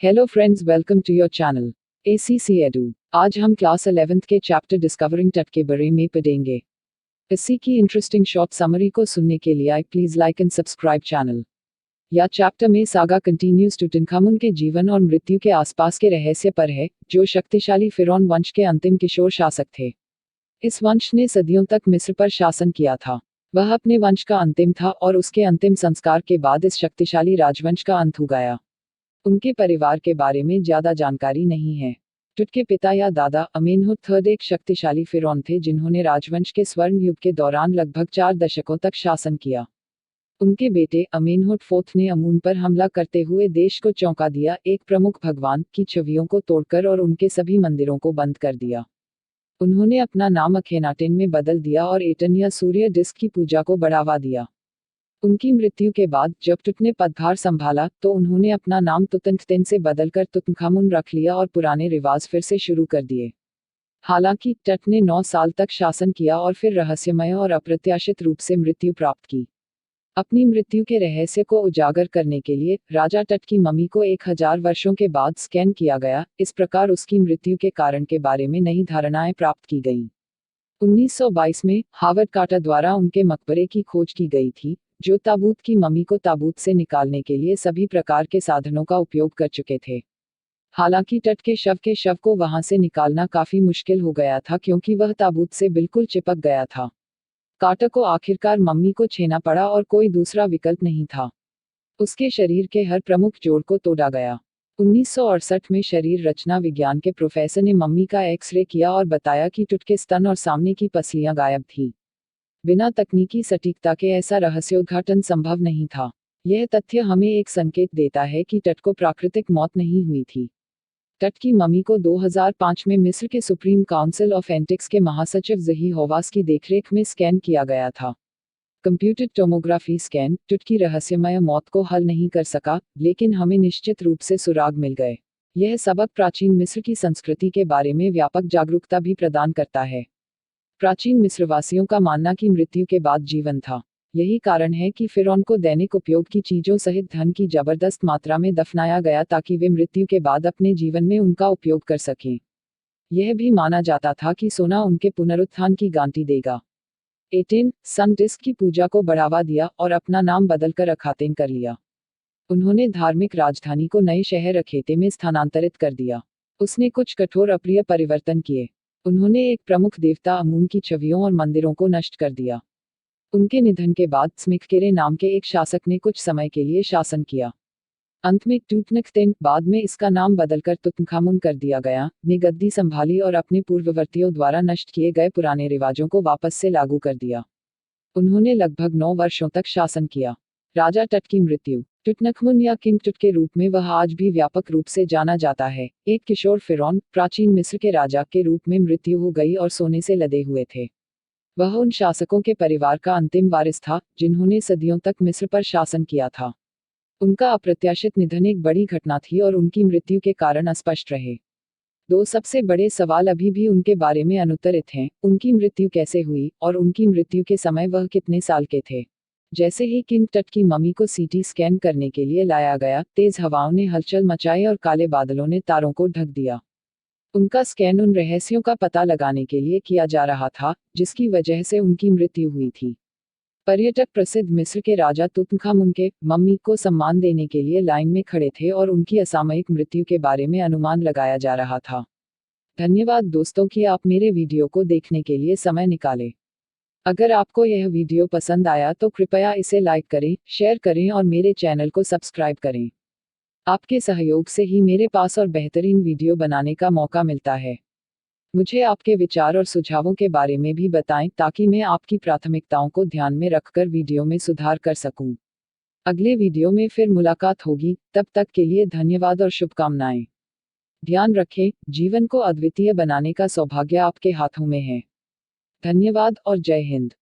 Hello friends, welcome to your channel ACC Edu. आज हम class 11th के chapter discovering टट के बारे में पढ़ेंगे। इसी की इंटरेस्टिंग शॉर्ट समरी को सुनने के लिए please like and subscribe channel. या चैप्टर में सागा कंटिन्यूज टूटनखामुन के जीवन और मृत्यु के आसपास के रहस्य पर है, जो शक्तिशाली फिरौन वंश के अंतिम किशोर शासक थे। इस वंश ने सदियों तक मिस्र पर शासन किया था। वह अपने वंश का अंतिम था और उसके अंतिम संस्कार के बाद इस शक्तिशाली राजवंश का अंत हो गया। उनके परिवार के बारे में ज्यादा जानकारी नहीं है। टुट के पिता या दादा अमेनहुट थर्ड एक शक्तिशाली फिरौन थे जिन्होंने राजवंश के स्वर्ण युग के दौरान लगभग 4 दशकों तक शासन किया। उनके बेटे अमेनहुट फोर्थ ने अमून पर हमला करते हुए देश को चौंका दिया, एक प्रमुख भगवान की छवियों को तोड़कर और उनके सभी मंदिरों को बंद कर दिया। उन्होंने अपना नाम अखेनाटेन में बदल दिया और एटन या सूर्य डिस्क की पूजा को बढ़ावा दिया। उनकी मृत्यु के बाद जब टुट ने पदभार संभाला तो उन्होंने अपना नाम तुतनखतेन से बदलकर तुतनखामुन रख लिया और पुराने रिवाज फिर से शुरू कर दिए। हालांकि टट ने 9 साल तक शासन किया और फिर रहस्यमय और अप्रत्याशित रूप से मृत्यु प्राप्त की। अपनी मृत्यु के रहस्य को उजागर करने के लिए राजा टट की मम्मी को 1000 वर्षों के बाद स्कैन किया गया। इस प्रकार उसकी मृत्यु के कारण के बारे में नई धारणाएं प्राप्त की गईं। 1922 में हावर्ड कार्टर द्वारा उनके मकबरे की खोज की गई थी, जो ताबूत की मम्मी को ताबूत से निकालने के लिए सभी प्रकार के साधनों का उपयोग कर चुके थे। हालांकि टट के शव को वहां से निकालना काफी मुश्किल हो गया था क्योंकि वह ताबूत से बिल्कुल चिपक गया था। कार्टर को आखिरकार मम्मी को छेना पड़ा और कोई दूसरा विकल्प नहीं था। उसके शरीर के हर प्रमुख जोड़ को तोड़ा गया। 1968 में शरीर रचना विज्ञान के प्रोफेसर ने मम्मी का एक्सरे किया और बताया कि टुट के स्तन और सामने की पसलियां गायब थी। बिना तकनीकी सटीकता के ऐसा रहस्योद्घाटन संभव नहीं था। यह तथ्य हमें एक संकेत देता है कि टट को प्राकृतिक मौत नहीं हुई थी। टट की मम्मी को 2005 में मिस्र के सुप्रीम काउंसिल ऑफ एंटिक्स के महासचिव ज़ही हवास की देखरेख में स्कैन किया गया था। कंप्यूटर टोमोग्राफी स्कैन टट की रहस्यमय मौत को हल नहीं कर सका, लेकिन हमें निश्चित रूप से सुराग मिल गए। यह सबक प्राचीन मिस्र की संस्कृति के बारे में व्यापक जागरूकता भी प्रदान करता है। प्राचीन मिस्रवासियों का मानना कि मृत्यु के बाद जीवन था। यही कारण है कि फिरौन को दैनिक उपयोग की चीजों सहित धन की जबरदस्त मात्रा में दफनाया गया ताकि वे मृत्यु के बाद अपने जीवन में उनका उपयोग कर सकें। यह भी माना जाता था कि सोना उनके पुनरुत्थान की गारंटी देगा। एटेन सन डिस्क की पूजा को बढ़ावा दिया और अपना नाम बदलकर अखातेन कर लिया। उन्होंने धार्मिक राजधानी को नए शहर अखेते में स्थानांतरित कर दिया। उसने कुछ कठोर अप्रिय परिवर्तन किए। उन्होंने एक प्रमुख देवता अमून की छवियों और मंदिरों को नष्ट कर दिया। उनके निधन के बाद स्मिखकेरे नाम के एक शासक ने कुछ समय के लिए शासन किया। अंत में टूटनखतेन, बाद में इसका नाम बदलकर तुतनखामुन कर दिया गया, ने गद्दी संभाली और अपने पूर्ववर्तियों द्वारा नष्ट किए गए पुराने रिवाजों को वापस से लागू कर दिया। उन्होंने लगभग 9 वर्षों तक शासन किया। राजा टट की मृत्यु। टुटनखमुन या किंग टुट के रूप में वह आज भी व्यापक रूप से जाना जाता है। एक किशोर फिरौन, प्राचीन मिस्र के राजा के रूप में मृत्यु हो गई और सोने से लदे हुए थे। वह उन शासकों के परिवार का अंतिम वारिस था जिन्होंने सदियों तक मिस्र पर शासन किया था। उनका अप्रत्याशित निधन एक बड़ी घटना थी और उनकी मृत्यु के कारण अस्पष्ट रहे। 2 सबसे बड़े सवाल अभी भी उनके बारे में अनुत्तरित हैं। उनकी मृत्यु कैसे हुई और उनकी मृत्यु के समय वह कितने साल के थे। जैसे ही किंग टट की मम्मी को सीटी स्कैन करने के लिए लाया गया, तेज हवाओं ने हलचल मचाई और काले बादलों ने तारों को ढक दिया। उनका स्कैन उन रहस्यों का पता लगाने के लिए किया जा रहा था जिसकी वजह से उनकी मृत्यु हुई थी। पर्यटक प्रसिद्ध मिस्र के राजा तुतनखामुन के मम्मी को सम्मान देने के लिए लाइन में खड़े थे और उनकी असामयिक मृत्यु के बारे में अनुमान लगाया जा रहा था। धन्यवाद दोस्तों कि आप मेरे वीडियो को देखने के लिए समय निकाले। अगर आपको यह वीडियो पसंद आया तो कृपया इसे लाइक करें, शेयर करें और मेरे चैनल को सब्सक्राइब करें। आपके सहयोग से ही मेरे पास और बेहतरीन वीडियो बनाने का मौका मिलता है। मुझे आपके विचार और सुझावों के बारे में भी बताएं ताकि मैं आपकी प्राथमिकताओं को ध्यान में रखकर वीडियो में सुधार कर सकूं। अगले वीडियो में फिर मुलाकात होगी, तब तक के लिए धन्यवाद और शुभकामनाएं। ध्यान रखें, जीवन को अद्वितीय बनाने का सौभाग्य आपके हाथों में है। धन्यवाद और जय हिंद।